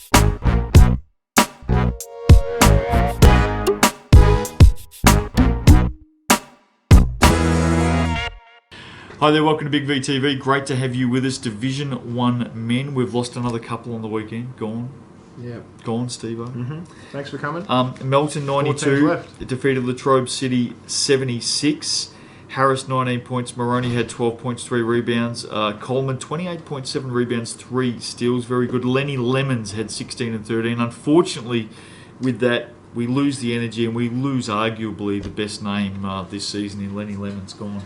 Hi there, welcome to Big VTV. Great to have you with us. Division 1 men. We've lost another couple on the weekend. Gone. Yeah. Gone, Steve-O. Mm-hmm. Thanks for coming. Melton 92 defeated Latrobe City 76. Harris 19 points. Moroney had 12 points, 3 rebounds. Coleman 28.7 rebounds, 3 steals. Very good. Lenny Lemons had 16 and 13. Unfortunately, with that, we lose the energy and we lose arguably the best name this season in Lenny Lemons. Gone.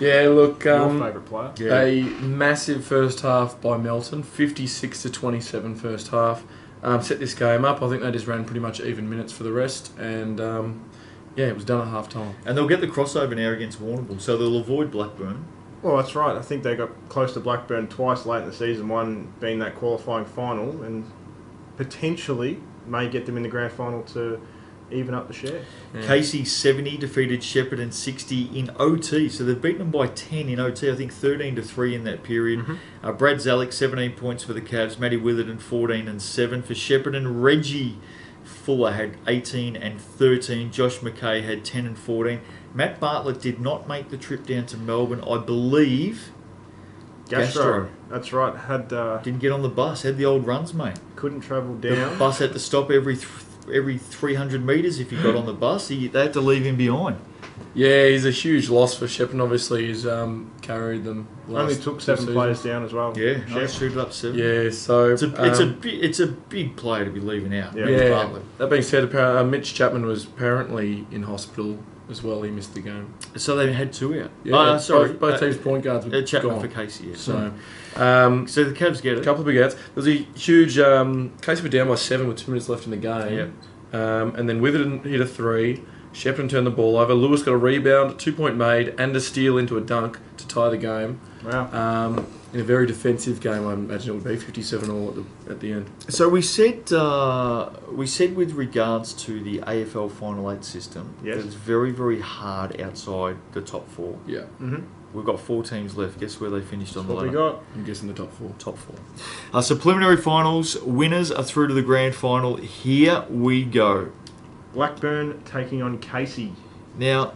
Yeah, look, your favourite player. Yeah. A massive first half by Melton, 56-27 first half. Set this game up. I think they just ran pretty much even minutes for the rest, and it was done at half time. And they'll get the crossover now against Warrnambool, so they'll avoid Blackburn. Well, that's right. I think they got close to Blackburn twice late in the season, one being that qualifying final, and potentially may get them in the grand final to even up the share. Yeah. Casey 70 defeated Shepparton 60 in OT, so they've beaten them by 10 in OT. I think 13-3 in that period. Mm-hmm. Brad Zalek 17 points for the Cavs. Matty Witherden 14 and 7 for Shepparton. Reggie Fuller had 18 and 13. Josh McKay had 10 and 14. Matt Bartlett did not make the trip down to Melbourne, I believe. Gastro. That's right. Didn't get on the bus. Had the old runs, mate. Couldn't travel The down. bus had to stop every 300 metres if he got on the bus. They had to leave him behind. Yeah, he's a huge loss for Shepparton. Obviously, he's carried them. Only took 7 players down as well. Yeah, shooted up 7. Yeah, so it's a big player to be leaving out. Yeah. That being said, Mitch Chapman was apparently in hospital as well. He missed the game. So they had 2 out. Yeah, sorry, both teams' point guards were Chapman gone for Casey. Yeah. So, so the Cavs get it. A couple of big outs. There was a huge Casey were down by 7 with 2 minutes left in the game. Yeah. And then Witherden hit a 3. Shepparton turned the ball over. Lewis got a rebound, a 2-point made, and a steal into a dunk to tie the game. Wow. In a very defensive game, I imagine it would be 57-all at the end. So we said with regards to the AFL Final 8 system, yes, that it's very, very hard outside the top 4. Yeah. Mm-hmm. We've got 4 teams left. Guess where they finished on the What ladder? we got? I'm guessing the top 4. Top 4. So preliminary finals, winners are through to the grand final. Here we go. Blackburn taking on Casey. Now,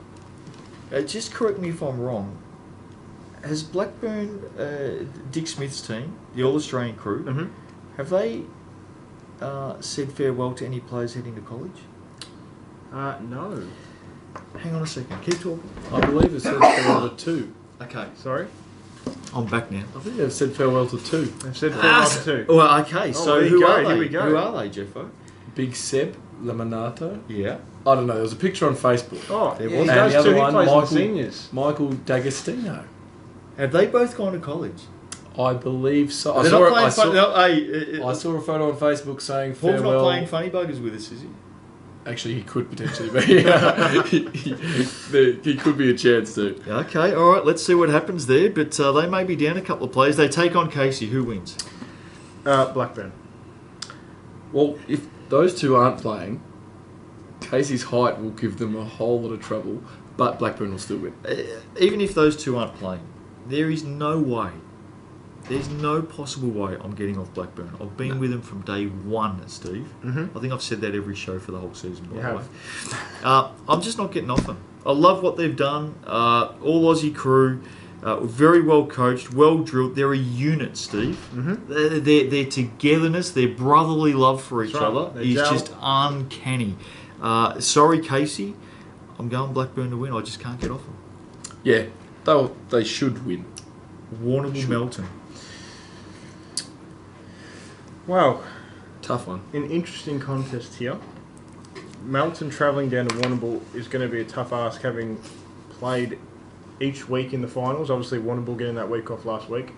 just correct me if I'm wrong. Has Blackburn, Dick Smith's team, the All-Australian crew, have they said farewell to any players heading to college? No. Hang on a second. Keep talking. I believe it said farewell to 2. Okay. Sorry? I'm back now. I think they've said farewell to 2. They've said farewell to 2. Well, okay. So there you who go, are they? here we go. Who are they, Jeffo? Big Seb Laminato. Yeah. I don't know. There was a picture on Facebook. Oh, There yeah, was. he And does the other too. He one, plays in Michael- the seniors. Michael D'Agostino. Have they both gone to college? I believe so. They're not playing funny. No, I saw a photo on Facebook saying Paul's farewell. not playing funny buggers with us, is he? Actually, he could potentially be. He could be a chance to. Okay, all right. Let's see what happens there. But they may be down a couple of players. They take on Casey. Who wins? Blackburn. Well, if those two aren't playing, Casey's height will give them a whole lot of trouble, but Blackburn will still win. Even if those two aren't playing, there is no way. There's no possible way I'm getting off Blackburn. I've been with them from day 1, Steve. Mm-hmm. I think I've said that every show for the whole season, by You the have. way. I'm just not getting off them. I love what they've done. All Aussie crew, very well coached, well drilled. They're a unit, Steve. Mm-hmm. Their togetherness, their brotherly love for each That's right. other They is gel. just uncanny. Sorry, Casey. I'm going Blackburn to win. I just can't get off them. Yeah, they should win. Warrnambool Melton. Well, Tough one. an interesting contest here. Melton travelling down to Warrnambool is going to be a tough ask, having played each week in the finals. Obviously, Warrnambool getting that week off last week.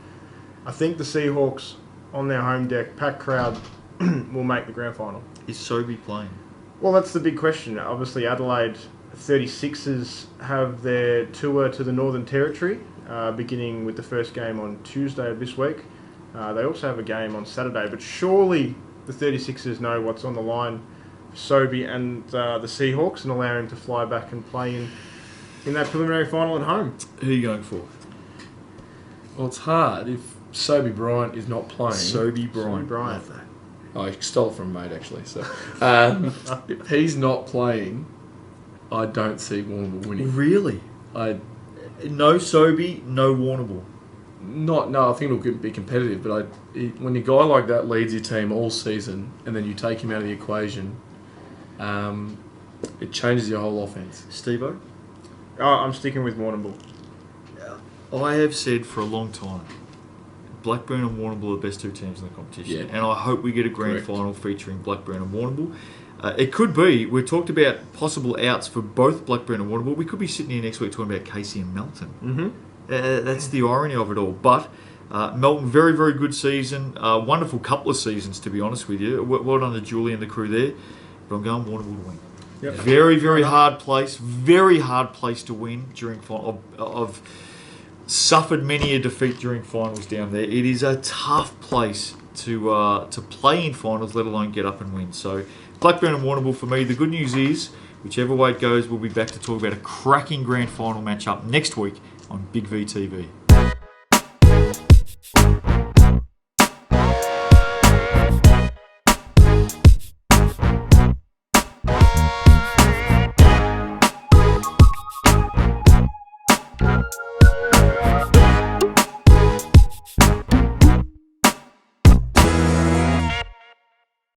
I think the Seahawks on their home deck, packed crowd, will make the grand final. Is Sobey playing? Well, that's the big question. Obviously, Adelaide 36ers have their tour to the Northern Territory, beginning with the first game on Tuesday of this week. They also have a game on Saturday, but surely the 36ers know what's on the line for Sobey and the Seahawks and allow him to fly back and play in that preliminary final at home. Who are you going for? Well, it's hard if Sobey Bryant is not playing. Sobey Bryant. Sobey Bryant. Love that. I stole it from a mate, actually. So if he's not playing, I don't see Warrnambool winning. Really? No Sobey, no Warrnambool. No, I think it'll be competitive, but when a guy like that leads your team all season and then you take him out of the equation, it changes your whole offense. Steve-O? I'm sticking with Warrnambool. I have said for a long time, Blackburn and Warrnambool are the best two teams in the competition. Yeah. And I hope we get a grand Correct. final featuring Blackburn and Warrnambool. It could be, we talked about possible outs for both Blackburn and Warrnambool. We could be sitting here next week talking about Casey and Melton. Mm-hmm. That's the irony of it all. But Melton, very, very good season. Wonderful couple of seasons, to be honest with you. Well done to Julie and the crew there. But I'm going Warrnambool to win. Yep. Very, very hard place. Very hard place to win during final. I've suffered many a defeat during finals down there. It is a tough place to play in finals, let alone get up and win. So Blackburn and Warrnambool for me. The good news is, whichever way it goes, we'll be back to talk about a cracking grand final matchup next week on Big V TV.